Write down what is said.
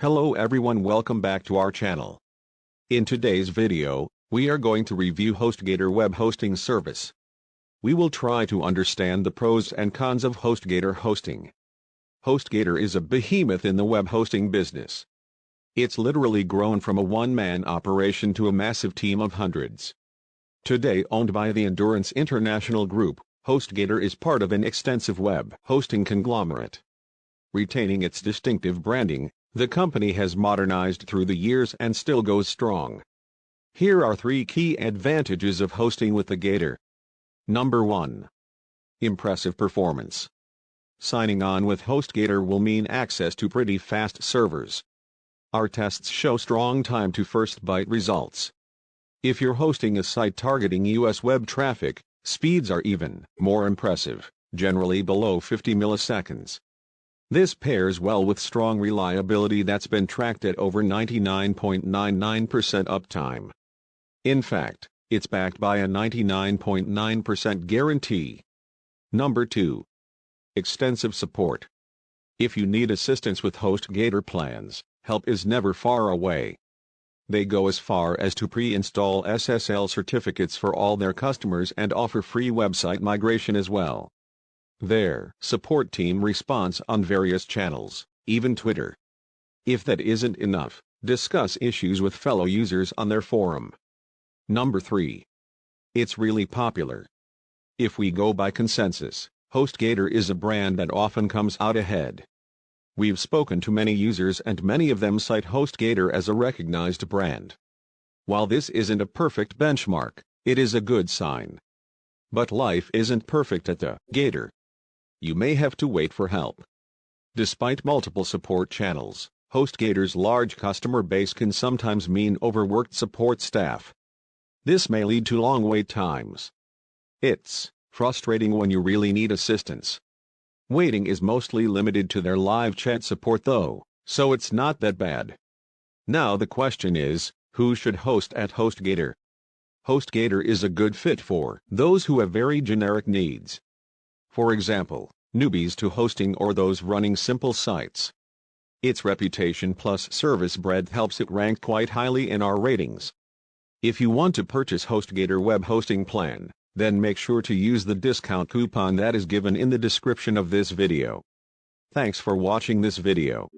Hello everyone, welcome back to our channel. In today's video, we are going to review Hostgator web hosting service. We will try to understand the pros and cons of Hostgator hosting. Hostgator is a behemoth in the web hosting business. It's literally grown from a one-man operation to a massive team of hundreds. Today owned by the Endurance International Group, Hostgator is part of an extensive web hosting conglomerate. Retaining its distinctive branding, the company has modernized through the years and still goes strong. Here are 3 key advantages of hosting with the Gator. Number 1. Impressive performance. Signing on with Hostgator will mean access to pretty fast servers. Our tests show strong time to first byte results. If you're hosting a site targeting US web traffic, speeds are even more impressive, generally below 50 milliseconds. This pairs well with strong reliability that's been tracked at over 99.99% uptime. In fact, it's backed by a 99.9% guarantee. Number 2. Extensive support. If you need assistance with Hostgator plans, help is never far away. They go as far as to pre-install SSL certificates for all their customers and offer free website migration as well. Their support team responds on various channels, even Twitter. If that isn't enough, discuss issues with fellow users on their forum. Number 3. It's really popular. If we go by consensus, Hostgator is a brand that often comes out ahead. We've spoken to many users and many of them cite Hostgator as a recognized brand. While this isn't a perfect benchmark, it is a good sign. But life isn't perfect at the Gator. You may have to wait for help. Despite multiple support channels, Hostgator's large customer base can sometimes mean overworked support staff. This may lead to long wait times. It's frustrating when you really need assistance. Waiting is mostly limited to their live chat support though, so it's not that bad. Now the question is, who should host at Hostgator? Hostgator is a good fit for those who have very generic needs. For example, newbies to hosting or those running simple sites. Its reputation plus service breadth helps it rank quite highly in our ratings. If you want to purchase Hostgator web hosting plan, then make sure to use the discount coupon that is given in the description of this video. Thanks for watching this video.